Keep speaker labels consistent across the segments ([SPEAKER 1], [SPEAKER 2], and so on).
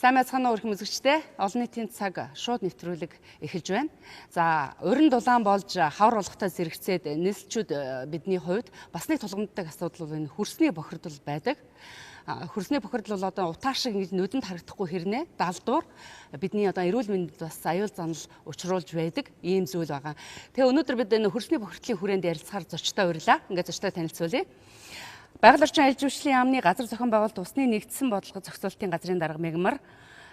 [SPEAKER 1] Сайн байцгаана уу өрх үзэгчдээ. Олон нийтийн цаг шууд нэвтрүүлэг эхэлж байна. За, уран дулаан болж хавар болгохтой зэрэгцээд нийслэлчүүд бидний хувьд бас нэг тулгамддаг асуудал бол энэ хөрсний бохирдол байдаг. Хөрсний бохирдол бол одоо утаа шиг ингэж нүдэнд харагдахгүй хэрнээ далдуур бидний одоо эрүүл мэндэд бас аюул занал учруулж байдаг ийм зүйл байгаа. Тэгээ өнөөдөр бид энэ хөрсний бохирдлын хүрээнд ярилцахаар зочтой урьлаа. Ингээд зочтой танилцуулъя. Байгаль орчин аялал жуулчлалын яамны газар зохион байгуулалт усны нэгдсэн бодлого зохицуулалтын газрын дарга мягмар,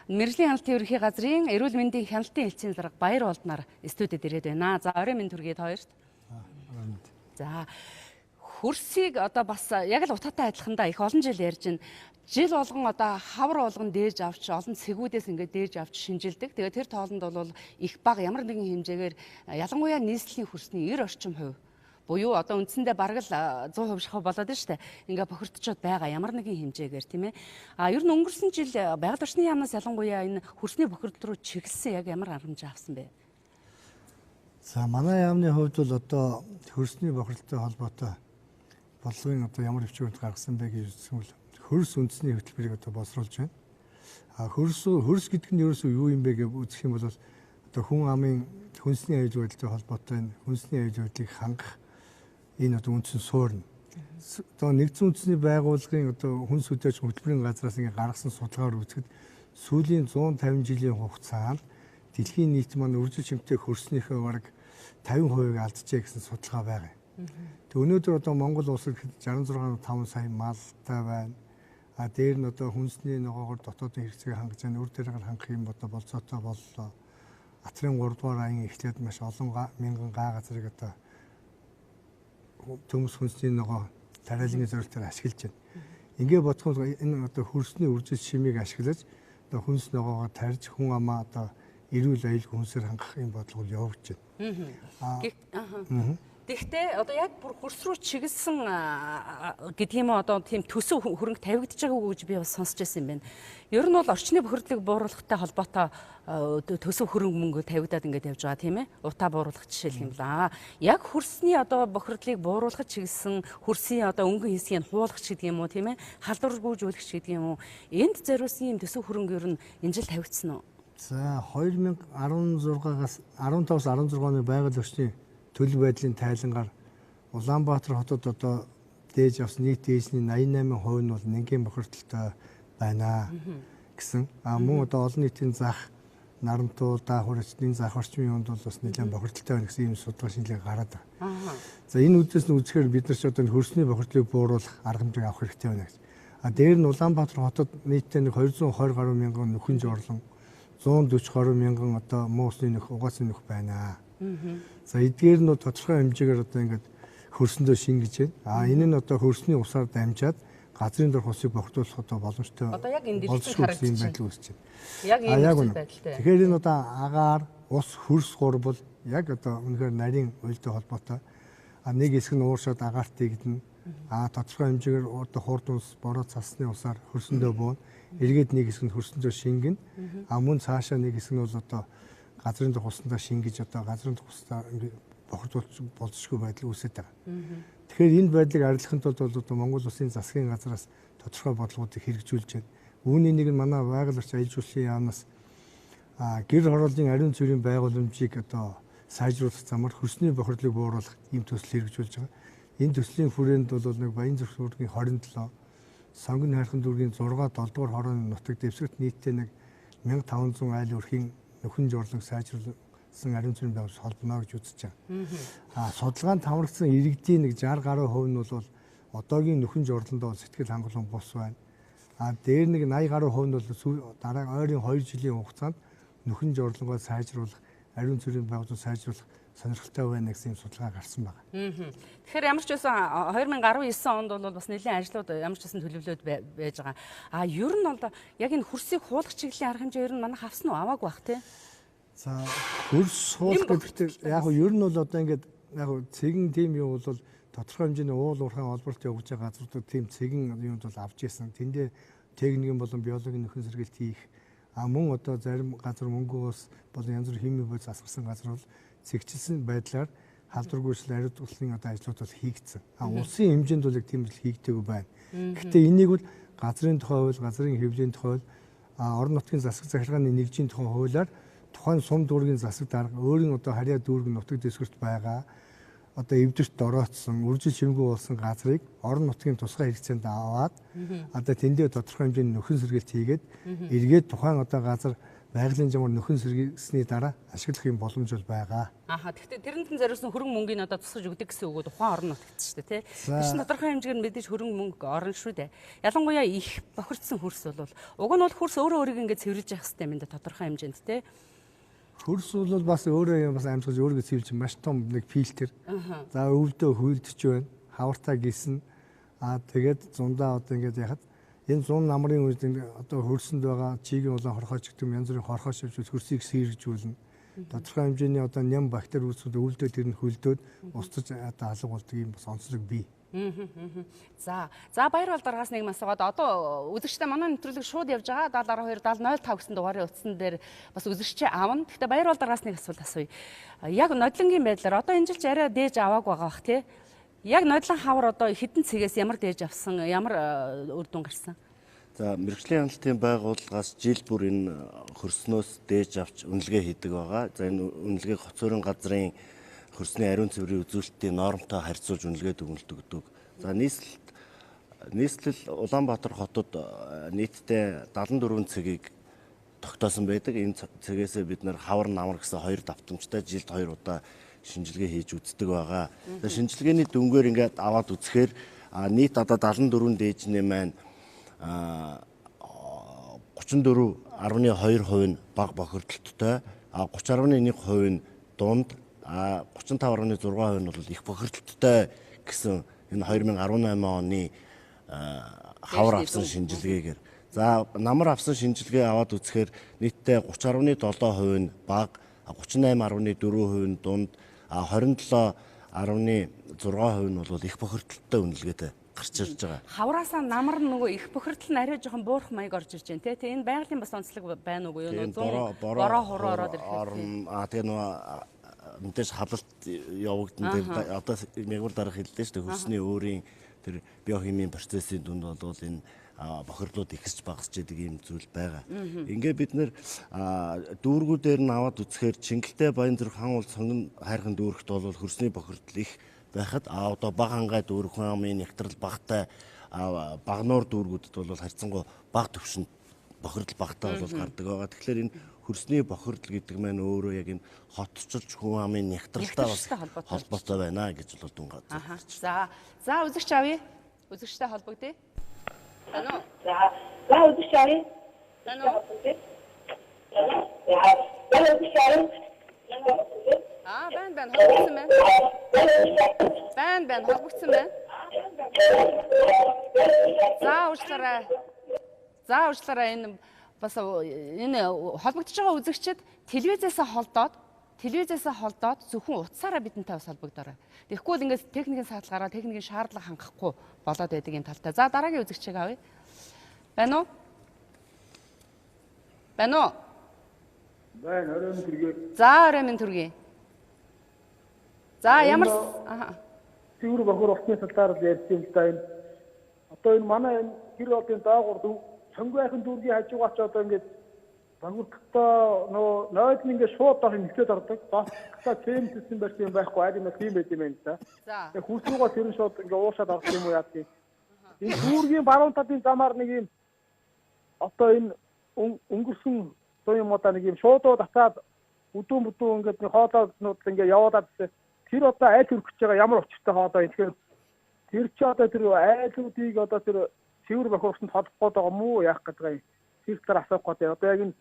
[SPEAKER 1] мэргэжлийн хяналтын ерөнхий газрын эрүүл мэндийн хяналтын элчийн зарга Баяр Олднаар студид ирээд байна. За, орой минь төргээд хоёрт. За, хөрсийг одоо бас яг л утаатай адилхандаа их олон жил ярьж байна. Жил болгон одоо хавар болгон дээж авч олон цэгүүдээс ингээд дээж авч шинжилдэг. Тэгээд тэр тоолонд бол их бага ямар нэгэн хэмжээгээр ялангуяа нийслэлийн хөрсний 90% буюу одоо үндсэндээ бараг л 100% шахав болоод штэ. Ингээ бохирдчод байгаа ямар нэгэн хэмжээгээр тийм ээ. Ер нь өнгөрсөн жил байгаль орчны яамнаас ялангуяа энэ хөрсний бохирдол руу чиглэсэн яг ямар арга хэмжээ авсан бэ?
[SPEAKER 2] За, манай яамны хувьд бол одоо хөрсний бохирдолтой холбоотой бодлогын одоо ямар өвчтөнд гаргасан бэ гэж үзвэл хөрс үндэсний хөтөлбөрийг одоо боловсруулж байна. Хөрс гэдэг нь ерөөсөө юу юм бэ гэж үзэх юм бол одоо хүн амын хүнсний аюул байдалтай холбоотой хүнсний аюул байдлыг хангах энэ одоо үндсэн суурь. Одоо нэгдсэн үндэсний байгууллагын одоо хүнс хөдөөж хөтөлбөрийн газраас ингээ гаргасан судалгаар үзэхэд сүүлийн 150 жилийн хугацаанд дэлхийн нийт маань үржил чимтэй хөрснийхөө бараг 50%-ийг алдчихэ гэсэн судалгаа байгаа. Тэг өнөөдөр одоо Монгол улсад 66.5 сая малтай байна. Дээр нь одоо хүнсний ногоогоор дотоодын хэрэгцээг хангаж байгаа үр дээрээ хангах юм одоо болцоотой боллоо. Атрын 3 дугаар аян эхлээд маш олон мянган га газрыг одоо төмс хүнсний ногоо тариалгын зорилтоор ашиглаж байна. Ингээ бодход энэ одоо хөрсний үржил шимийг ашиглаж одоо хүнс ногоогоо тарьж хүн амаа одоо эрүүл аюулгүй хүнсээр хангах юм бодлого явагдаж байна. Тэгэхдээ
[SPEAKER 1] одоо яг бүр хөрс рүү чиглэсэн гэдэг юм уу одоо тийм төсөв хөрөнгө тавигдаж байгаагүй гэж би бас сонсч байсан юм байна. Ер нь бол орчны бохирдлыг бууруулахтай холбоотой төсөв хөрөнгө мөнгө тавигдаад ингээд явж байгаа тийм ээ. Утаа бууруулах жишээлх юм байна. Яг хөрсний одоо бохирдлыг бууруулах чиглэсэн хөрсийн одоо өнгөн хэсгийг хуулах гэдэг юм уу тийм ээ. Халдваргүйжүүлэх гэдэг юм уу. Энд зориулсан юм төсөв хөрөнгө ер нь энэ жил тавигдсан уу?
[SPEAKER 2] За, 2016-аас 15-16 оны байгаль орчны төлөв байдлын тайлангаар Улаанбаатар хотод одоо дээж авсан нийт дээжний 88% нь бол нэнгийн бохирдолтой байна гэсэн. Мөн одоо олон нийтийн зах нарантуу даахур эцний зах орчмын юунд бол бас нэлээд бохирдолтой байна гэсэн ийм судалгаа шинжилгээ гараад байгаа. За, энэ үднээс нь үзэхээр бид нар ч одоо хөрсний бохирдлыг бууруулах арга хэмжээг авах хэрэгтэй байна гэж. Дээр нь Улаанбаатар хотод нийтдээ 220 гаруй мянган нөхөн жорлон 140 гаруй мянган одоо муу усны нөх угаасны нөх байна. За, эдгээр нь тодорхой хэмжээгээр одоо ингээд хөрсөндөө шингэж байна. Энэ нь одоо хөрсний усаар дамжаад газрын дор усыг бохирдуулах одоо боломжтой.
[SPEAKER 1] Одоо яг энэ дэлгэцийг харагдаж
[SPEAKER 2] байдал үүсэж байна.
[SPEAKER 1] Яг энэ байдалтай.
[SPEAKER 2] Тэгэхээр энэ одоо агаар, ус, хөрс гурвал яг одоо үнэхээр нарийн уялдаа холбоотой. Нэг хэсэг нь ууршаад агаарт дэгдэнэ. Тодорхой хэмжээгээр одоо хурд ус, бороо цасны усаар хөрсөндөө бууна. Эргээд нэг хэсэг нь хөрсөндөө шингэнэ. Мөн цаашаа нэг хэсэг нь бол одоо газрын дох усандаа шингэж одоо газрын дох усаа бохирдуулж болзошгүй байдал үүсэж байгаа. Тэгэхээр энэ байдлыг арилгахын тулд бол Монгол Улсын засгийн газраас тодорхой бодлогуудыг хэрэгжүүлж байна. Үүний нэг нь манай байгаль орчин аялал жуулчлалын яамнаас гэр хорооллын ариун цэврийн байгууламжийг одоо сайжруулах замаар хөрсний бохирдлыг бууруулах ийм төсөл хэрэгжүүлж байгаа. Энэ төслийн хүрээнд бол нэг Баянзүрх дүүргийн 27, Сонгон хайрхан дүүргийн 6, 7 дугаар хорооны нутаг дэвсгэрт нийтдээ нэг 1500 айл өрхийн нөхөн жорлог сайжруулсан ариун цэврийн байгууллага холбоно гэж үзэж байгаа. Судалгаанд хамрагдсан иргэдийн нэг 60 гаруй хувь нь бол одоогийн нөхөн жорлондоо сэтгэл хангалуун бус байна. Дээр нэг 80 гаруй хувь нь бол дараа ойрын 2 жилийн хугацаанд нөхөн жорлогоо сайжруулах, ариун цэврийн байгууллага сайжруулах сонирхолтой байна гэсэн судалгаа гарсан байна.
[SPEAKER 1] Тэгэхээр ямар ч байсан 2019 онд бол бас нэлийн ажлууд ямар ч байсан төлөвлөлөд байж байгаа. Ер нь бол яг энэ хөрсийг хуулах чиглэлийн арга хэмжээ ер нь манайх авсан уу? Аваагүй бах тий.
[SPEAKER 2] За, хөрс хуулах гэдэгт яг ер нь бол одоо ингээд яг цэгэн тим юу бол тодорхой хэмжээний уул уурхайн олборт явуулж байгаа газруудад тийм цэгэн юмд бол авч ирсэн. Тэндээ техникийн болон биологийн нөхөн сэргээлт хийх. Мөн одоо зарим газар мөнгөөс болон янз бүрийн химийн бодис асгарсан газар бол цэгчилсэн байдлаар халдваргүйшил ариутгуулсан одоо ажлууд бол хийгдсэн. Улсын хэмжээнд бол тийм л хийгдээгүй байна. Гэхдээ энийг бол газрын тухай хууль, газрын хэвлэлийн тухай хууль, орон нутгийн засаг захиргааны нэгжийн тухайн хуулиар тухайн сум дүүргийн засаг дарга өөрийн одоо харьяа дүүрэг нутаг дэвсгэрт байгаа одоо эвдэрт дороотсон үржил шимгүү болсон газрыг орон нутгийн тусгай хэрэгцээнд аваад одоо тэндээ тодорхой хэмжээний нөхөн сэргээлт хийгээд эргээд тухайн одоо газар байгалийн замаар нөхөн сэргээсний дараа ашиглах юм боломж бол байгаа.
[SPEAKER 1] Гэхдээ тэрэнд зориулсан хөрөнгө мөнгөний одоо тусгаж өгдөг гэсэн үг тухайн орон нутагт шүү дээ, тий. Тэш тодорхой хэмжээгээр мэдээж хөрөнгө мөнгө орно шүү дээ. Ялангуяа их бохирдсон хөрс бол уг нь бол хөрс өөрөө өөрийг ингээд цэвэрлж явах хэрэгтэй юм да тодорхой хэмжээнд, тий.
[SPEAKER 2] Хөрс бол бас өөрөө бас амьсгаж өөрийгөө цэвэрлж маш том нэг фильтр. За өвдөө хүйдэж байна. Хавартаа гисэн. Тэгээд зундаа одоо ингээд яхад энэ 100 намрын үед одоо хөрсөнд байгаа чигийн улаан хорхооч гэдэг янз бүрийн хорхооч авчвал хөрсийг сэргэжүүлнэ. Тодорхой хэмжээний одоо ням бактери үүсвэл өвлдөө тэр нь хөлдөөд устж одоо алга болдог юм бас онцлог бий.
[SPEAKER 1] За баяр бол дараагаас нэг асуугаад одоо үзэгчтэй манай нэвтрүүлэг шууд явж байгаа 72 7005 гэсэн дугаарын утсан дээр бас үзэгчээ аавна. Гэхдээ баяр бол дараагаас нэг асуулт асууя. Яг нодлонгийн байдлаар одоо энэ жилч арай дээж авааг байгаа бах тий. Яг нодлон хавар одоо хэдэн цэгээс ямар дээж авсан, ямар үр дүн гарсан?
[SPEAKER 3] За мэрэгжлийн хяналтын байгууллагаас жил бүр энэ хөрснөөс дээж авч үнэлгээ хийдэг байгаа. За энэ үнэлгээг хоцорын газрын хөрсний ариун цэврийн үзүүлэлтийн нормтой харьцуулж үнэлгээд өгнөлт өгдөг. За нийслэл Улаанбаатар хотод нийтдээ 74 цэгийг тогтоосон байдаг. Энэ цэгээсээ бид нэр хавар намар гэсэн хоёр давтамжтай жилд 2 удаа шинжилгээ хийж үздэг байгаа. За шинжилгээний дүнгээр ингээд аваад үзэхээр нийт одоо 74 дээжний маань 34.2% нь бага бохирдолттой, 30.1% нь дунд, 35.6% нь бол их бохирдолттой гэсэн энэ 2018 оны хавар авсан шинжилгээгээр. За намар авсан шинжилгээ аваад үзэхээр нийтдээ 30.7% нь бага, 38.4% нь дунд, 27.6% нь бол их бохирдолттой үнэлгээтэй гарч ирж байгаа.
[SPEAKER 1] Хавраасаа намар нөгөө их бохирдол нь арай жоохон буурах маяг орж ирж байна те. Энэ байгалийн бас онцлог байна уу юу? Бороо хуруу ороод ирэхээр.
[SPEAKER 3] Тэгээ нөгөө мэдээж халалт явагдана. Тэр одоо мягвар дарах хэллээ шүү дээ. Хөрсний өөрийн тэр биохимийн процессын дүнд бол энэ бохирдлууд ихсэж багасч идэг юм зүйл байгаа. Ингээ бид нэр дүүргүүдээр нь аваад үзэхээр Чингэлтэй Баянзүрх хан уул сонгон хайрхан дүүрэгт бол хөрсний бохирдол их байхад одоо баг хангай дүүрэг хамын ягтрал багтай багнуур дүүргүүдэд бол харьцангуй бага төвшөнд бохирдол багтай бол гардаг байгаа. Тэгэхээр энэ хөрсний бохирдол гэдэг маань өөрөө яг энэ хотчилж хүн амын ягтралтай бас холбоотой байна гэж бол дүнгаа.
[SPEAKER 1] За үзэгч авъя. Үзэгчтэй холбогдъё. Ano?
[SPEAKER 4] Үзэгч авъя.
[SPEAKER 1] Ano?
[SPEAKER 4] Үзэгч авъя.
[SPEAKER 1] Байн холбогдсон байна. Байн холбогдсон байна. За уучлаарай энэ бас энэ холбогдож байгаа үзэгчид телевизээс холдоод зөвхөн утсаараа бидэнтэй бас холбогдорой. Тэгэхгүй бол ингээд техникийн саадлгаараа техникийн шаардлага хангахгүй болоод байдаг юм талтай. За дараагийн үзэгчийг авъя. Байна уу?
[SPEAKER 5] Байна, оройн төргий.
[SPEAKER 1] За оройн төргий. За ямар
[SPEAKER 5] цэвэр бохор усны талаар л ярьсан л да энэ. Одоо энэ манай энэ гэр одын доогуур цонгойхон дүүргийн хажуугаач одоо ингээд бохирдолтой нөө нойд нь ингээд шууд дор нэлээд ордог. Баста цэм систем барьсан юм байхгүй аа юм тийм байт юм байна та. Тэгээ хүүсрүүгөө тэр нь шууд ингээд уушаад ордог юм уу яа тийм. Энэ дүүргийн баруун талын замаар нэг юм одоо энэ өнгөрсөн юм одоо нэг юм шуудууд атаад бүдүүн ингээд нэг хоолойнууд ингээд явуулаад тэр одоо айл хөргөж байгаа ямар учиртай хоолой юм. Тэгэхээр тэр чи одоо тэр айлуудыг одоо тэр цэвэр бохирдолд холбох гээд байгаа мó яах гэдэг юм. Тэр талаар асуух гээд одоо яг энэ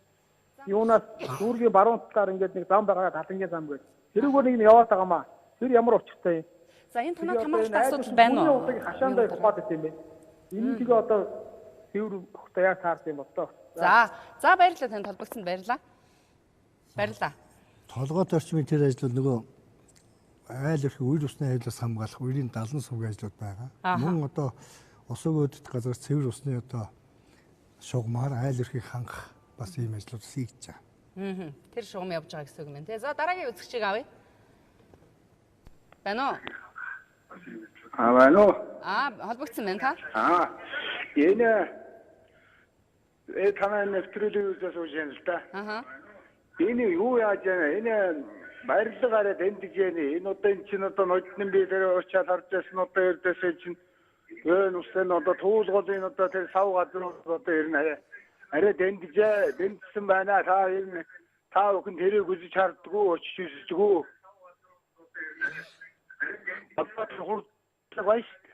[SPEAKER 5] юунаас дүүргийн баруун талаар ингээд нэг зам байгаа галангийн зам гэдэг. Тэрүүгээр нэг нь яваад байгаа маа. Тэр ямар учиртай юм.
[SPEAKER 1] За энэ танаа хамааралтай асуудал байна уу?
[SPEAKER 5] Хашаандаа ухаад юм бэ. Энэ тэгээ одоо цэвэр бохирдолтой яг таарсан юм болоо.
[SPEAKER 1] За баярлалаа танд холбогдсонд баярлалаа.
[SPEAKER 2] Толгойд орчмын тэр ажлууд нөгөө айл өрх үйл усны аюулаас хамгаалах үерийн 70 сувгийн ажлууд байгаа. Мөн одоо ус өгөөдөлт газар цэвэр усны одоо шугамар айл өрхийг хангах бас ийм ажлууд хийж байгаа.
[SPEAKER 1] Тэр шугам явж байгаа гэсэн үг юм тий. За дараагийн үзэгчийг авъя. Байна уу?
[SPEAKER 5] Байна уу?
[SPEAKER 1] Холбогдсон байна та?
[SPEAKER 5] Энэ танай нэвтрүүлэгээс сууж яана л да.
[SPEAKER 1] Аха.
[SPEAKER 5] Энэ юу яаж яана? Энэ барилгаараа дэмжиж яана. Энэ одоо эн чинь одоо нодны би дээр очиад харж байсан одоо ердөөсөө чинь өн усан одоо туулгын одоо тэр сав газар одоо ирнэ. Арай дэмжсэн байна. Та бүхэн тэрийг үзэж харддаггүй, очиж үзчихгүй. Одоо хурдлага байна шүү дээ.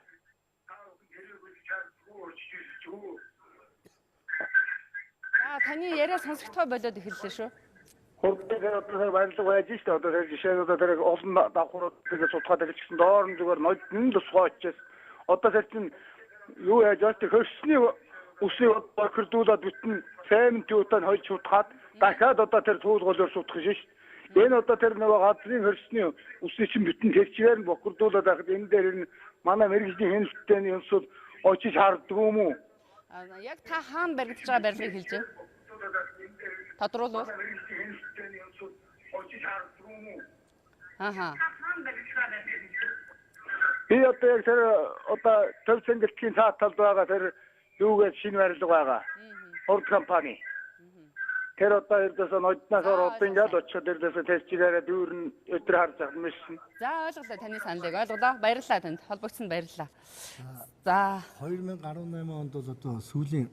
[SPEAKER 1] Таны яриа сонсогдохой болоод эхэллээ шүү.
[SPEAKER 5] Хурдлага одоо барилга байж шүү дээ. Одоо тэр жишээ нь одоо тэр олон давхрууд тэгээд судхаад ирчихсэн доор нь зүгээр нодны тусгай очиж. Одоо тэр чинь юу яаж одоо хөрсний үсийг бохирдуулаад бүтэн цементүүдээр хольж судхаад дахиад одоо тэр туулгуулаар судах шүү дээ. Энэ одоо тэр нөгөө газрын хөрсний үсийг чинь бүтэн тэрчээр нь бохирдуулаад байхад энэ дээр нь манай мэрэгжлийн хяналтын юмсууд очиж харддаг юм уу?
[SPEAKER 1] Яг та хаана баригдаж байгаа барилгыг хэлж байна? Тодруулбал. Аха.
[SPEAKER 5] Би одоо яг тэр одоо төв цэнгэлтийн цаат талд байгаа тэр юугаар шинэ барилга байгаа. Хурд компани. Тэр одоо ердөөсөө ноднаас ороод ингээд очиход ердөөсөө тэрчээрээ дүүрэн өдөр харж байгаа юм шиг.
[SPEAKER 1] За ойлголоо таны саналыг ойлголоо. Баярлалаа танд. Холбогдсон баярлалаа. За
[SPEAKER 2] 2018 онд бол одоо сүүлийн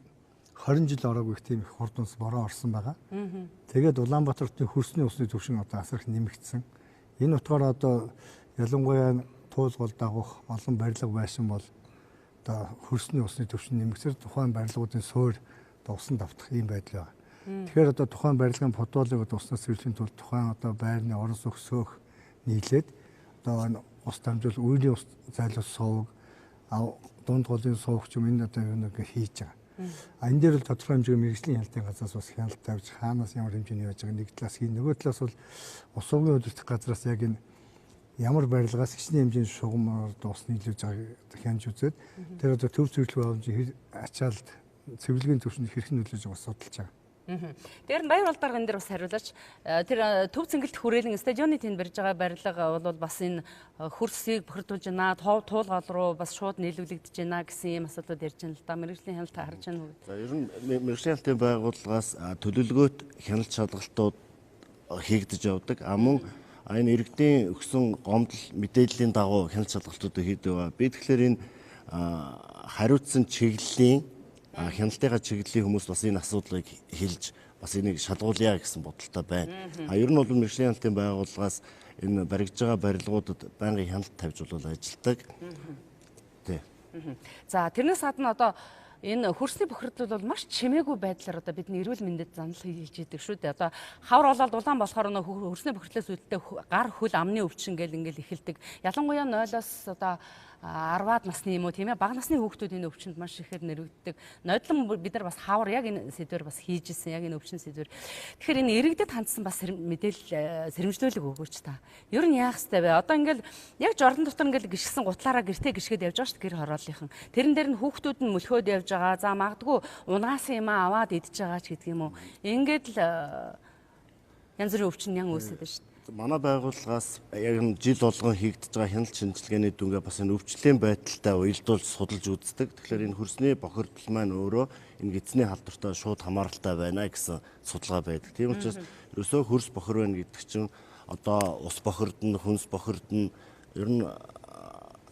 [SPEAKER 2] 20 жил ороогүй их тийм их хурд унс бороо орсон байгаа. Тэгээд Улаанбаатартын хөрсний усны түвшин одоо асар их нэмэгдсэн. Энэ утгаараа одоо ялангуяа туулгал дагах олон барилга байшин бол одоо хөрсний усны түвшин нэмэгдсээр тухайн барилгуудын суурь усан давтах ийм байдал байна. Тэгэхээр одоо тухайн барилгын потолыг одоо уснаас сэрүүлэхийн тулд тухайн одоо байрны орон суух сөөх нийлээд одоо ус дамжуул үерийн ус зайлуулах сувг дунд голын сувг ч юм энэ одоо юу нэг хийж байгаа. Энэ дээр л тодорхой хэмжээний мэрэгжлийн хяналтын газраас бас хяналт тавьж хаанаас ямар хэмжээний яаж байгаа нэг талаас хийн нөгөө талаас бол ус сувгийн удирдах газраас яг энэ ямар барилгаас хичнээн хэмжээний шугамар ус нийлүүлж байгааг хянж үзээд тэр одоо төв зөвлөх боломжийн ачаалт цэвэрлэгийн төвшөнд хэрхэн нөлөөлж байгааг судалж байгаа.
[SPEAKER 1] Тэр нь баяр болдоор энэ дээр бас хариулаач. Тэр төв цэнгэлт хүрээлэн стадионы тэнд барьж байгаа барилга бол бас энэ хөрсийг бохирдуулж байна. Туулгал руу бас шууд нийлүүлэгдэж байна гэсэн юм асуудлууд ярьж байна л да. Мэргэжлийн хяналт харж байна уу?
[SPEAKER 3] За ер нь мэргэжлийн хяналтын байгууллагаас төлөвлөгөөт хяналт шалгалтууд хийгдэж явдаг. Мөн энэ иргэдийн өгсөн гомдол мэдээллийн дагуу хяналт шалгалтуудыг хийдэг ба. Би тэгэхээр энэ хариуцсан чиглэлийн хяналтынхаа чиглэлийн хүмүүс бас энэ асуудлыг хэлж бас энийг шалгуулъя гэсэн бодолтой байна. Ер нь бол мэргэжлийн хяналтын байгууллагаас энэ баригдж байгаа барилгуудад байнгын хяналт тавьж ажилладаг. Тий.
[SPEAKER 1] За тэрнээс гадна одоо энэ хөрсний бохирдол бол маш чимээгүй байдлаар одоо бидний эрүүл мэндэд занал хийж идэг шүү дээ. Одоо хавар болоод улаан болохоор хөрсний бохирдлоос үүдтэй гар хөл амны өвчин гэл ингээл эхэлдэг. Ялангуяа 0-оос одоо 10-аад насны юм уу тийм ээ бага насны хүүхдүүд энэ өвчнөд маш ихээр нэрвэгддэг. Нодлон бид нар бас хавар яг энэ сэдвэр бас хийж ирсэн яг энэ өвчин сэдвэр. Тэгэхээр энэ иргэдэд хандсан бас мэдээлэл сэрэмжлүүлэг өгөөч та. Ер нь яах ёстой вэ? Одоо ингээл яг жордон дотор ингээл гიშгсэн гутлаараа гэртээ гიშгээд явж байгаа шүү дээ гэр хорооллынхан. Тэрэн дээр нь хүүхдүүд нь мөлхөөд явж байгаа. За магадгүй унагаасан юм аваад идж байгаа ч гэдэг юм уу. Ингээд л янз бүрийн өвчин ян үүсээд байна шүү дээ.
[SPEAKER 3] Манай байгууллагаас яг жил болгон хийгдэж байгаа хяналт шинжилгээний дүнгээ бас энэ өвчлөлийн байдалтай уялдуулж судалж үздэг. Тэгэхээр энэ хөрсний бохирдол маань өөрөө энэ эзний халдвартай шууд хамааралтай байна гэсэн судалгаа байдаг. Тийм учраас ерөөсөө хөрс бохир байна гэдэг чинь одоо ус бохирдно, хүнс бохирдно ер нь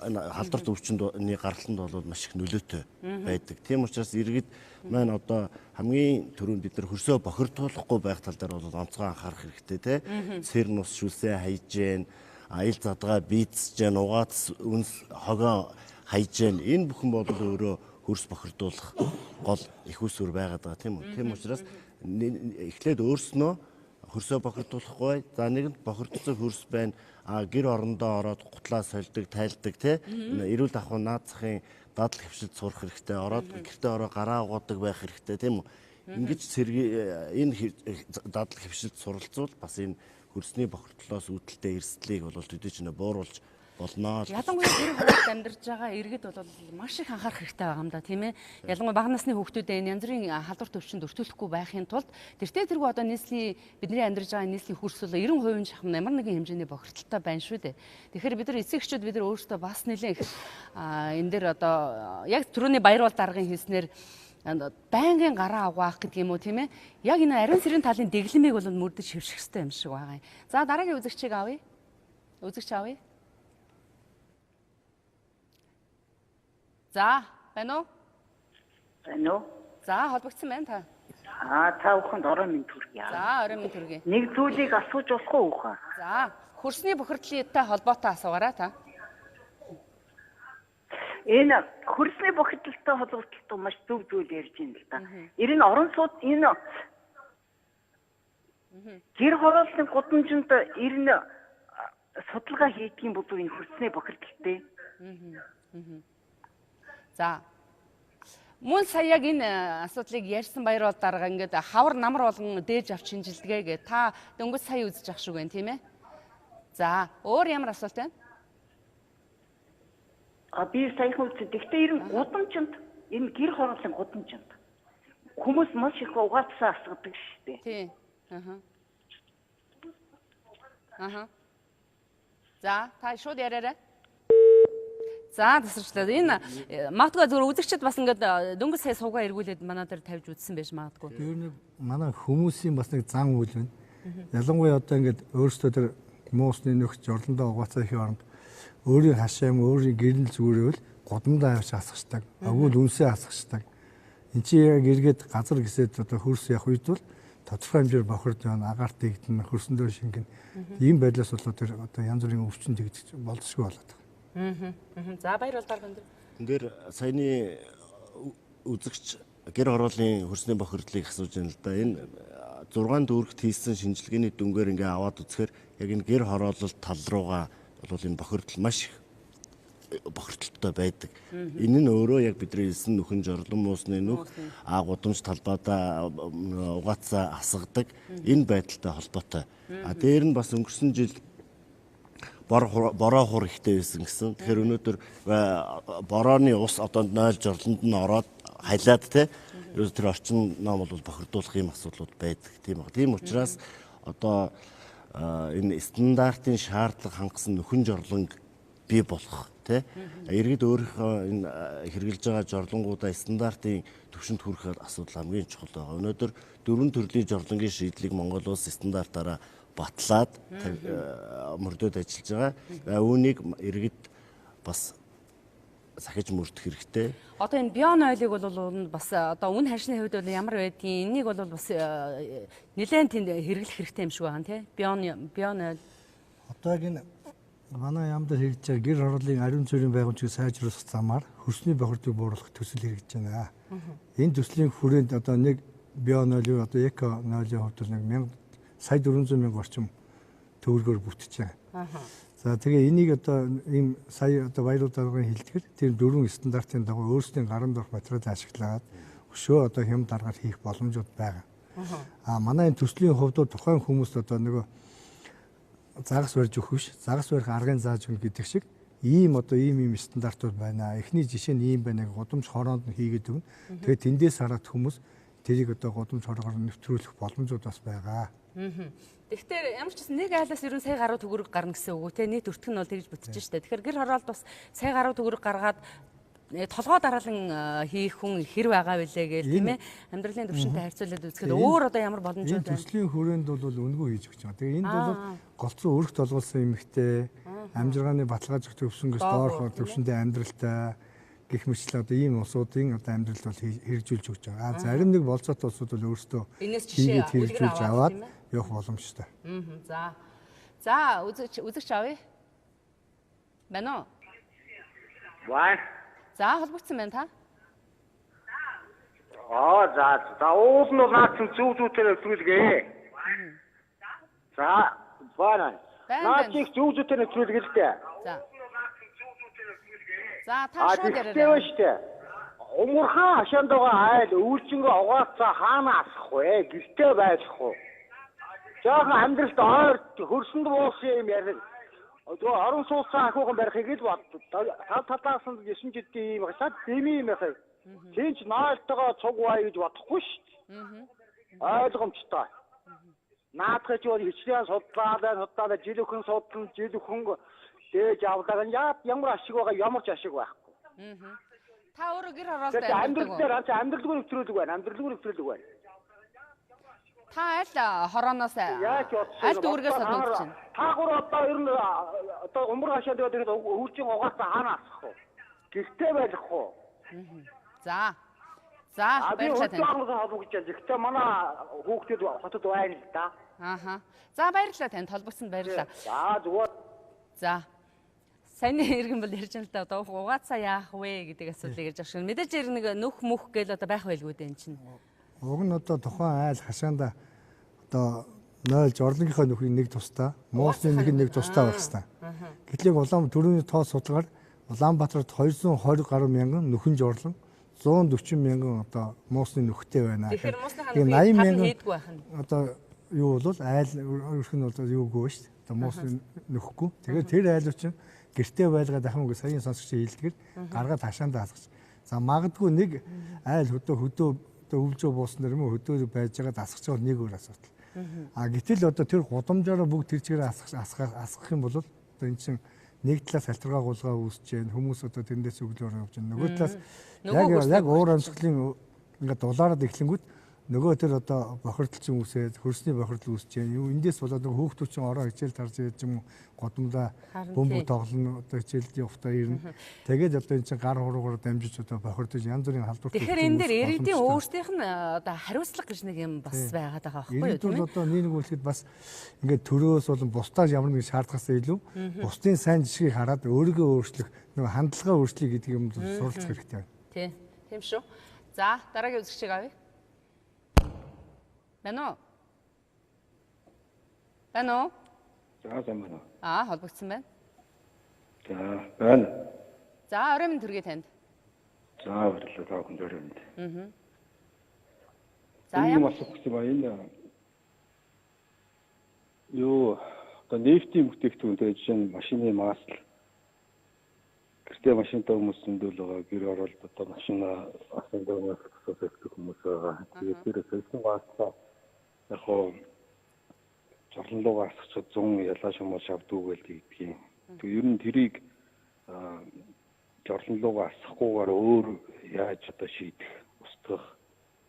[SPEAKER 3] энэ халдварт өвчнөний гаргалтанд бол маш их нөлөөтэй байдаг. Тийм учраас иргэд маань одоо хамгийн түрүүнд бид нар хөрсөө бохирдуулахгүй байх тал дээр бол онцгой анхаарах хэрэгтэй те. Сэр нус шүлсээ хайж гэн, аял задгаа бийцж гэн, угаац үнс хогоо хайж гэн. Энэ бүхэн бол өөрөө хөрс бохирдуулах гол их усүр байгаад байгаа тийм үү. Тийм учраас эхлээд өөрснөө хөрсөө бохирдуулахгүй. За нэгэнд бохирдсон хөрс байна. Гэр орондоо ороод гутлаа сольдог, тайлдаг тий. Эрүүл ахуй наад захын дадал хөвшилд сурах хэрэгтэй. Ороод гэртээ ороо гараа угаадаг байх хэрэгтэй тийм үү. Ингэж энэ дадал хөвшилд суралцвал бас энэ хөрсний бохирдлоос үүдэлтэй эрсдлийг бол төдий ч бууруулж болно.
[SPEAKER 1] Ялангуяа гэр хороолт амьдарч байгаа иргэд бол маш их анхаарах хэрэгтэй байгаа юм да тийм ээ. Ялангуяа бага насны хүүхдүүдэд энэ янз бүрийн халдварт өвчнөд өртөөлөхгүй байхын тулд тэртээ тэргүй одоо нийслэлийн бидний амьдарч байгаа нийслэлийн хөрс бол 90% шахам ямар нэгэн хэмжээний бохирдолтой байна шүү дээ. Тэгэхээр бид нар эцэг эхчүүд бид нар өөрсдөө бас нэлээд энэ дээр одоо яг түрүүний баяр бол даргын хэлснээр байнгын гараа угаах гэдэг юм уу тийм ээ. Яг энэ ариун сэрийн талын дэглэмийг бол мөрдөж шивших хэрэгтэй юм шиг байгаа юм. За дараагийн үзэгчийг авъя. Үзэгч авъя. За, байна уу?
[SPEAKER 6] Байна уу?
[SPEAKER 1] За, холбогдсон байна та.
[SPEAKER 6] Та бүхэнд орой минь төргий.
[SPEAKER 1] За, орой минь төргий.
[SPEAKER 6] Нэг зүйлийг асууж болох уу хаа?
[SPEAKER 1] За, хөрсний бохирдлынтай холбоотой асуугаарай та.
[SPEAKER 6] Энэ хөрсний бохирдолтой холбоотой маш зөв зүйл ярьж байна л да. Ер нь орон сууд энэ гэр хорооллын гудамжинд ер нь судалгаа хийдгийн болов энэ хөрсний бохирдолтой.
[SPEAKER 1] За. Мөн сая яг энэ асуудлыг ярьсан баяр бол дарга ингээд хавар намар болгон дээж авч шинжилдэгэ гэ та дөнгөж сая үзэж ах шиг байна тийм ээ. За, өөр ямар асуулт байна?
[SPEAKER 6] Би саяхан үзсэн. Гэхдээ ер нь гудамжинд энэ гэр хорооллын гудамжинд хүмүүс маш их угаацсан асгадаг шүү дээ.
[SPEAKER 1] Тийм. За, та шууд яриарай. За, тасарчлаа. Энэ магадгүй зөв үзэгчд бас ингээд дөнгөж сая суугаа эргүүлээд манай дээр тавьж үзсэн байж магадгүй.
[SPEAKER 2] Тэр нэг манай хүмүүсийн бас нэг зан үйл байна. Ялангуяа одоо ингээд өөрсдөө тэр муусны нөхч орлондоо угаацаа их оронд өөрийн хашаа юм өөрийн гэрэл зүгээрэл гудамдаа авч асгачдаг. Агуул үнсээ асгачдаг. Энд чи яг эргээд газар гисээд одоо хөрс явах үед бол тодорхой хэмжээр бохирд явна, агаар дэгдэн, хөрсөндөө шингэн. Ийм байдлаас болоод тэр одоо янз бүрийн өвчин дэгдэж болцсохгүй болоод байна.
[SPEAKER 1] За баяр бол дарга энэ.
[SPEAKER 3] Энд дээр саяны үзэгч гэр хорооллын хөрсний бохирдлыг асууж байна л да. Энэ 6 дүүрэгт хийсэн шинжилгээний дүнгээр ингээ аваад үзэхээр яг энэ гэр хороолол тал руугаа бол энэ бохирдол маш их бохирдолтой байдаг. Энэ нь өөрөө яг бидний хэлсэн нүхэн жорлон муусны нүх гудамж талбайдаа угаацаа асгадаг энэ байдалтай холбоотой. Дээр нь бас өнгөрсөн жил бороо хур ихтэй байсан гэсэн. Тэгэхээр өнөөдөр борооны ус одоо 0 жорлонд нь ороод хайлаад те ерөөс тэр орчин ном бол бохирдуулах юм асуудлууд байдаг тийм ба. Тийм учраас одоо энэ стандартын шаардлага хангасан нөхөн жорлон бий болох тий иргэд өөрийнхөө энэ хэрэгжилж байгаа жорлонгуудаа стандартын түвшинд хүрэхэд асуудал хамгийн чухал байгаа. Өнөөдөр 4 төрлийн жорлонгийн шийдлийг Монгол улс стандартаараа батлаад мөрдөд ажиллаж байгаа. Үүнийг иргэд бас сахиж мөрдөх хэрэгтэй.
[SPEAKER 1] Одоо энэ бион ойлыг бол бас одоо үн ханшны хувьд бол ямар байдгийг энийг бол бас нэлээд тэнд хэрэглэх хэрэгтэй юм шиг байна тий. Бион ойл.
[SPEAKER 2] Одоо яг энэ манай яам дээр хэрэгжиж байгаа гэр хорооллын ариун цэврийн байгуульчийг сайжруулах замаар хөрсний бохирдлыг бууруулах төсөл хэрэгжиж байна. Энэ төслийн хүрээнд одоо нэг бион ойл одоо эко нойлын хувьд нэг 400 мянга орчим төгрөгөөр бүтэж байгаа. За тэгээ энийг одоо ийм сая одоо баярууд даргын хэлтгэр тэр 4 стандартын дагуу өөрсдийн гарын дорх материал ашиглаад өшөө одоо хэм даргаар хийх боломжууд байгаа. Манай энэ төслийн хувьд тухайн хүмүүст одоо нөгөө загас барьж өгөх биш, загас барих аргын зааж өгнө гэдэг шиг ийм стандартууд байна. Эхний жишээ нь ийм байна. Гудамж хороонд нь хийгээд өгнө. Тэгээ тэндээс хараад хүмүүс тэрийг одоо гудамж хорогоор нэвтрүүлэх боломжууд бас байгаа.
[SPEAKER 1] Тэгэхээр ямар ч гэсэн нэг айлаас ерөн сая гаруй төгрөг гарна гэсэн үг үү те нийт өртгөн нь бол тэгж бүтэж штэ. Тэгэхээр гэр хороолд бас сая гаруй төгрөг гаргаад толгой дараалан хийх хүн хэр байгаа вүлээ гээл тийм ээ амьдралын төвшөнтэй харьцуулаад үзэхэд өөр одоо ямар боломжууд байна.
[SPEAKER 2] Төслийн хүрээнд бол үнгүй хийж өгч байгаа. Тэгээ энд бол голцоо өрх толгуулсан эмэгтэй амжиргааны баталгааж өгөх төвшнгөөс доорх төвшөнтэй амьдралтай гэх мэтлээ одоо ийм улсуудын одоо амьдрал бол хэрэгжүүлж өгч байгаа. Зарим нэг болцоотой улсууд бол өөрсдөө хийгээд хэрэгжүүлж аваад явах боломжтой.
[SPEAKER 1] За үзэгч авъя. Байна уу?
[SPEAKER 7] Ваа.
[SPEAKER 1] За холбогдсон байна та.
[SPEAKER 7] За уул нь наад чинь зүг зүйтэй нэвтрүүлгээ. За баана. Наад чинь зүг зүйтэй нэвтрүүлгээ л дээ.
[SPEAKER 1] За та шууд яриа.
[SPEAKER 7] Умурхан хашаанд байгаа айл үйлчингөө угаацаа хаана асах вэ? Гэртээ байх уу? Жаахан амьдралд ойр хөрсөнд буусан юм ярил. Одоо орон сууцсан ахуйхан барихыг л бод. Тал талаас нь 9 жилийн ийм хашаад дэмий юм яхаа. Тинч наалтайгаа цуг бай гэж бодохгүй шүү дээ. Ойлгомжтой. Наадах ч бол хичнээн судлаа жил өхөн судлан жил өхөн дээж авлага нь ямар ашиг байгаа ямар ч ашиг байхгүй.
[SPEAKER 1] Та өөрөө гэр хороолт
[SPEAKER 7] амьдрал дээр амьдралгүй нэвтрүүлэг байна.
[SPEAKER 1] Та аль хорооноос аль дүүргээс олгож байна?
[SPEAKER 7] Та гур одоо ер нь одоо умар хашаад тэгээд хурцын угаасаа хаана асах вэ? Гэртээ байх уу?
[SPEAKER 1] За. Баярлалаа танд.
[SPEAKER 7] Гэхдээ манай хүүхдүүд хотод байна л да.
[SPEAKER 1] Ааха. За баярлалаа танд. Холбогдсонд баярлалаа.
[SPEAKER 7] За зүгээр.
[SPEAKER 1] За. Сайн иргэн бол ярьж байна л да. Одоо угаацаа яах вэ гэдэг асуудлыг ярьж байгаа. Мэдээж нэг нөх мөх гээл одоо байх байлгүй дээ эн чинь.
[SPEAKER 2] Уг нь одоо тухайн айл хашаанда одоо 0 жорлогынхаа нөхрийн нэг тустай, муусны нэг тустай байх хэвээр. Гэтэл улаан төрөний тоо судалгаар Улаанбаатарт 220 гаруй мянган нөхөн жорлон 140 мянган одоо муусны нөхтэй байна.
[SPEAKER 1] Тэгэхээр муусныхаа нөхрийг хийдгүй байх нь.
[SPEAKER 2] Одоо юу бол айл өрх нь бол юугүй шүү дээ. Одоо муусны нөхгүй. Тэгэхээр тэр айлууд чинь гэртээ байлгаад ахын үгүй саяын сонсогч хэлдгэр гаргаад хашаандаа алгаж. За магадгүй нэг айл хөдөө өвлжөө буусан нэр мө хөдөө байж байгаа дасгах чинь нэг өөр асуудал. Гэтэл одоо тэр гудамжаараа бүгд тэр чигээр асгах юм бол одоо эн чинь нэг талаас альтергаа гулгаа үүсэж जैन хүмүүс одоо тэндээс өглөөр явж байна. Нөгөө талаас яг уур амьсгалын ингээд дулаараад эхлэнгүүт нөгөө тэр одоо бохирдолчин үсээд хөрсний бохирдол үүсэж जैन. Юу эндээс болоод нөгөө хүүхдүүд чинь ороо хичээл тарж яаж юм годомдоо бөмбөг тоглоно одоо хичээлд явахдаа ирнэ. Тэгээд одоо эн чинь гар хуруугаар дамжиж одоо бохирдож янз бүрийн халдварт.
[SPEAKER 1] Тэгэхээр энэ дээр ирээдүйн өөрсдийнх нь одоо хариуцлага гэж нэг юм бас байгаад байгаа байхгүй юу тийм ээ?
[SPEAKER 2] Одоо нэг үлэхэд бас ингээд төрөөс болон бусдаас ямар нэг шаардлагаас илүү бусдын сайн жишгийг хараад өөрийгөө өөрчлөх нөгөө хандлагаа өөрчлөе гэдэг юм суралцах хэрэгтэй байна.
[SPEAKER 1] Тийм шүү. За дараагийн үзэгчийг авъя. Бано.
[SPEAKER 8] За сайн байна.
[SPEAKER 1] Холбогдсон байна.
[SPEAKER 8] За байна.
[SPEAKER 1] За орой минь төргий танд.
[SPEAKER 8] За баярлалаа та бүхэнд орой минь.
[SPEAKER 1] За
[SPEAKER 8] юм асуух гэсэн байна. Юу одоо нефтийн бүтээгдэхүүн тэгээ жишээ нь машины маасл гэртээ машинтай хүмүүс зөндөл байгаа гэр оролт одоо машина асуух хүмүүс байгаа. Тэгээд тэр хөрсний маасл яг хоо жорлонлогоо асгачаад 100 ялаа шамал шавдгүй гэдгийг. Тэг ер нь тэрийг жорлонлогоо асахгүйгээр өөр яаж одоо шийдэх, устгах,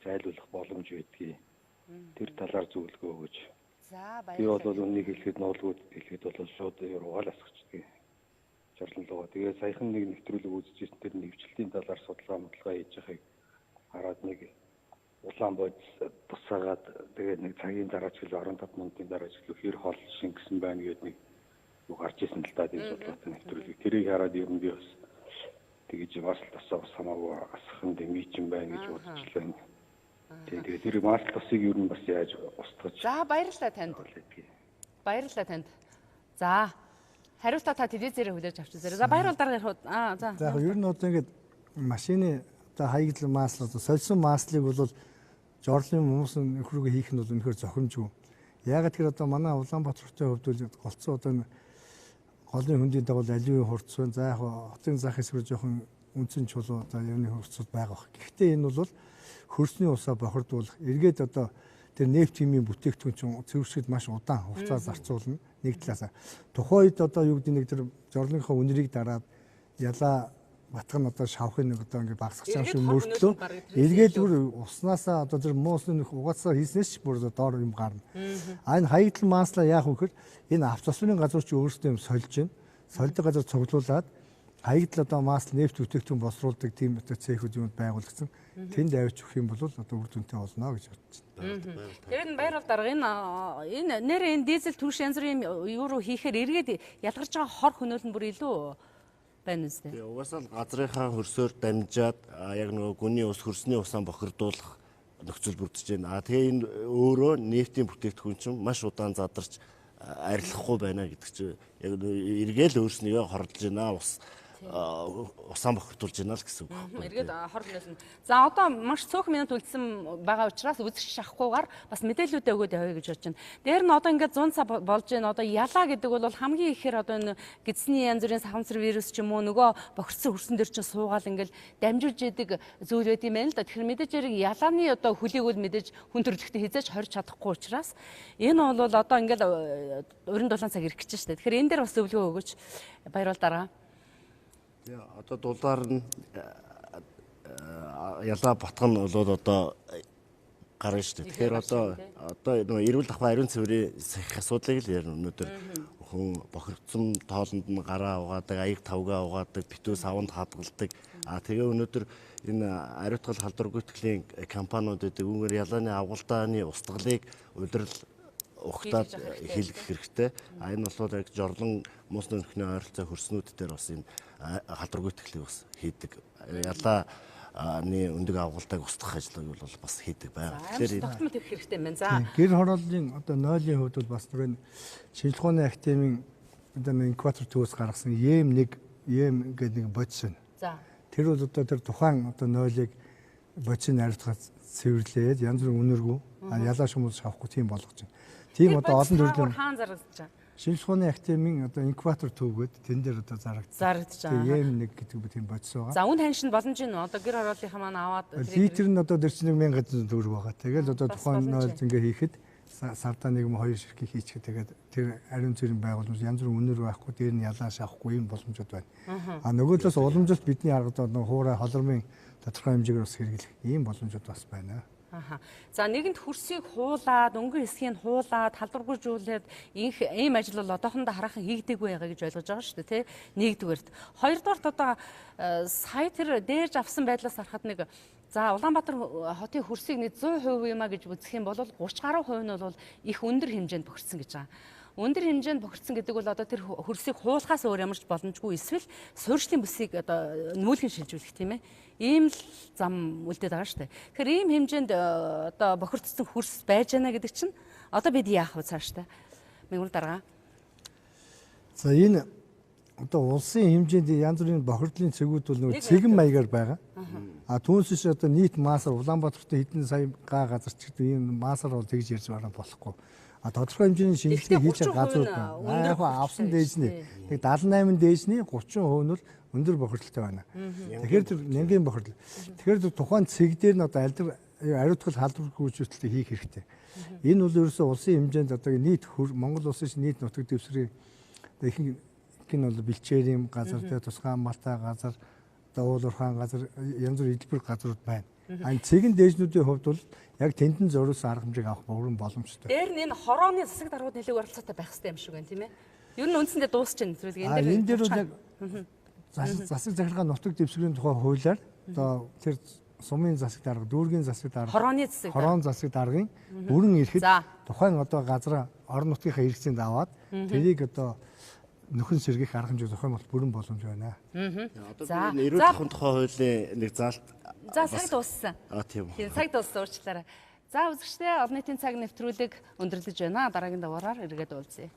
[SPEAKER 8] зайлуулах боломж байдгийг. Тэр талаар зөвлөгөө өгөөч.
[SPEAKER 1] За баярлалаа.
[SPEAKER 8] Би бол үнийг хэлэхэд ноолгууд хэлэхэд бол шууд угаал асгачдаг. Жорлонлогоо. Тэгээ саяхан нэг нэвтрүүлэг үзчихсэн тэр нэвчлэлийн талаар судалгаа хийж байгааг хараад нэг улаан бодис тусаагаад тэгээд нэг цагийн дараа ч гэлээ 15 минутын дараа ч гэлээ хэр хол шингэсэн байна гэдэг нэг юу гарч ирсэн л да тийм бодлоотой нэвтрүүлэг. Тэрийг хараад ер нь би бас тэгэж масл тасаа бас хамаагүй асах юм дэмийчин байна гэж бодчихлаа. Тэгээд тэр масл тасыг ер нь бас яаж устгаж.
[SPEAKER 1] За баярлалаа танд. Баярлалаа танд. За хариултаа та телевизээрээ хүлээж авчихсан. За баярлалаа дараагийн за.
[SPEAKER 2] За яг ер нь одоо ингээд машины одоо хаягдл масл одоо сольсон маслыг бол жорлын хүмүүсийн нөхрөөгөө хийх нь бол үнэхээр зохимжгүй. Яагаад тэгэхээр одоо манай Улаанбаатарын хувьд бол голцоо одоо голын хөндийн дагуу аливаа хурц байна. За яг хотын зах хэсгэр жоохон үнцэн чулуу одоо явны хурцууд байгаа. Гэхдээ энэ бол хөрсний усаа бохирдуулах эргээд одоо тэр нефт химийн бүтээгдэхүүн чинь цэвэршгэд маш удаан хугацаа зарцуулна. Нэг талаас тухайн үед одоо юу гэдэг нэг тэр жорлынхаа үнэрийг дараад ялаа батган одоо шавхын нэг одоо ингээ багсах юм шиг мөртлөө эргээд бүр уснасаа одоо тэр муусны нөх угаасаа хийснээс ч бүр доор юм гарна. Энэ хаягдл маслаа яах вэ гэхээр энэ автосферын газар чи өөрсдөө юм сольж байна. Сольдог газар цуглуулад хаягдл одоо масл нефт бүтээгдэхүүн босруулдаг тийм одоо цехүүд юмд байгуулагдсан. Тэнд авч өгөх юм бол одоо үр дүнтэй болно гэж бодож байна.
[SPEAKER 1] Тэгээд баярлал дарга энэ нэр энэ дизель түвш янз бүрийн юу руу хийхээр эргээд ялгарч байгаа хор хөнөөлн бүр илүү байна үстэй.
[SPEAKER 3] Тэгээ угаасаа газрынхаа хөрсөөр дамжаад яг нөгөө гүний ус хөрсний усаа бохирдуулах нөхцөл бүрдэж байна. Тэгээ энэ өөрөө нефтийн бүтээгдэхүүн чинь маш удаан задарч арилгахгүй байна гэдэг чинь яг эргээл өөрснийгөө хордож байна. Усаа бохирдуулж байна л гэсэн үг.
[SPEAKER 1] Эргээд хор хөнөөлн. За одоо маш цөөхөн минут үлдсэн байгаа учраас үзэгч шахахгүйгээр бас мэдээлүүдээ өгөөд явъя гэж бодож байна. Дээр нь одоо ингээд 100 цаг болж байна. Одоо ялаа гэдэг бол хамгийн ихээр одоо энэ гидсний янз бүрийн сахамсар вирус ч юм уу нөгөө бохирдсан хөрсөн дээр чинь суугаал ингээд дамжуулж яадаг зүйл байт юм байна л да. Тэгэхээр мэдээж яг ялааны одоо хөлийг бол мэдээж хүн төрөлхтөд хязгаарч хорж чадахгүй учраас энэ бол одоо ингээд 27 цаг ирэх гэж байна. Тэгэхээр энэ дээр бас зөвлөгөө өгөөч. Баярлалаа дарга.
[SPEAKER 3] Одоо дулаар нь ялаа ботх нь бол одоо гарна шүү дээ. Тэгэхээр одоо нөгөө эрүүл ахуй ариун цэврийн сахих асуудлыг л ярина өнөөдөр. Хүн бохирдсон тоолонд нь гараа угаадаг, аяг тавгаа угаадаг, битүү савнд хадгалдаг. Тэгээ өнөөдөр энэ ариутгал халдваргүйтгэлийн компаниуд гэдэг үүгээр ялааны агуулдааны устгалыг удирдал ухтаад хийлгэх хэрэгтэй. Энэ бол яг жорлон мус нөхний ойролцоо хөрснүүд дээр бас энэ халдваргүйтгэлийг бас хийдэг. Ялааны өндөг агуулдаг устгах ажлыг бол бас хийдэг байна.
[SPEAKER 1] Тэгэхээр тогтмол тавих хэрэгтэй юм байна. За.
[SPEAKER 2] Гэр хорооллын одоо нойлын хувьд бол бас нэг шинжилгээ ухааны актемийн одоо инкубатор төвөөс гаргасан EM1 гэдэг нэг бодис байна.
[SPEAKER 1] За.
[SPEAKER 2] Тэр бол одоо тэр тухайн одоо нойлыг бодисыг ариутгах цэвэрлээд янз бүрийн үнэргүй ялаа шумуулж авахгүй тийм болгож байна. Тийм одоо олон төрлийн
[SPEAKER 1] хаан зарагдаж байна.
[SPEAKER 2] шинжилгээ ухааны актемийн одоо инкубатор төвгөөд тэн дээр одоо зарагдаж байна. EM1 гэдэг тийм бодис байгаа.
[SPEAKER 1] За үн таньшин боломж нь одоо гэр хорооллынхаа маань аваад
[SPEAKER 2] литр нь одоо 41,000 төгрөг байгаа. Тэгэл одоо тухайн нойлд ингээ хийхэд сардаа 1-2 ширхэг хийчихээ тэгээд тэр ариун цэврийн байгууламж янз бүрийн үнэр байхгүй дээр нь ялааш авахгүй юм боломжууд байна. Нөгөө талаас уламжлалт бидний аргад одоо хуурай холормын тодорхой хэмжээгээр бас хэрэглэх ийм боломжууд бас байна.
[SPEAKER 1] За нэгэнд хөрсийг хуулаад, өнгөн хэсгийг хуулаад, халдваргүйжүүлээд ийм ажил бол одоохондоо хараахан хийгдэггүй байгаа гэж ойлгож байгаа шүү дээ, тий? Нэгдүгээрт. Хоёрдугаарт одоо сая тэр дээрж авсан байдлаас харахад нэг за Улаанбаатар хотын хөрсийг нэг 100% юм а гэж үзэх юм бол 30 гаруй хувь нь бол их өндөр хэмжээнд бохирдсон гэж байгаа. Өндөр хэмжээнд бохирдсон гэдэг бол одоо тэр хөрсийг хуулахаас өөр ямарч боломжгүй эсвэл суурьшлийн бүсийг одоо нүүлгэн шилжүүлэх тийм ээ. Ийм л зам үлдээд байгаа шүү дээ. Тэгэхээр ийм хэмжээнд одоо бохирдсон хөрс байж байна гэдэг чинь одоо бид яах вэ цаашдаа? Мэгүр дарга.
[SPEAKER 2] За энэ одоо улсын хэмжээнд янз бүрийн бохирдлын цэгүүд бол нэг цэгэн маягаар байгаа. Түүнээс ш одоо нийт маасаар Улаанбаатарт хэдэн сая га газар ч гэдэг ийм маасаар бол тэгж ярьж байгаа болохгүй. Тодорхой хэмжээний шинжилгээ хийж байгаа газрууд байна. Яг авсан дээжний нэг 78 дээжний 30% нь бол өндөр бохирдолтой байна. Тэгэхээр тэр нэмгийн бохирдол. Тэгэхээр тухайн цэг дээр нь одоо ариутгал халдваргүйжүүлэлтийг хийх хэрэгтэй. Энэ бол ерөөсөө улсын хэмжээнд одоо нийт Монгол улсын нийт нутаг дэвсгэрийн ихэнх нь бол бэлчээрийн газар, тусгай амгалтай газар, уулуурхаан газар, янз бүрийн хэлбэр газрууд байна. Цэгэн дээжнүүдийн хувьд бол яг тэндэн зориулсан арга хэмжээг авах бүрэн боломжтой.
[SPEAKER 1] Дээр нь энэ хорооны засаг даргууд нэлээд оролцоотой байх хэрэгтэй юм шиг байна тийм ээ. Ер нь үндсэндээ дуусч байна нэвтрүүлэг.
[SPEAKER 2] Энэ дээр бол яг засаг захиргаа нутаг дэвсгэрийн тухай хуулиар одоо тэр сумын засаг дарга, дүүргийн засаг дарга, хорон засаг даргын бүрэн ирэхэд тухайн одоо газар орон нутгийнхаа хэрэгцээнд аваад тэрийг одоо нөхөн сэргийх арга хэмжээ зохион бол бүрэн боломж байна.
[SPEAKER 3] Одоо би эрүүл ахуйн тухай хуулийн нэг заалт.
[SPEAKER 1] За цаг дууссан.
[SPEAKER 3] Тийм.
[SPEAKER 1] Цаг дууссан уучлаарай. За үзэгчдээ олон нийтийн цаг нэвтрүүлэг өндөрлөж байна. Дараагийн дугаараар эргээд уулзъя.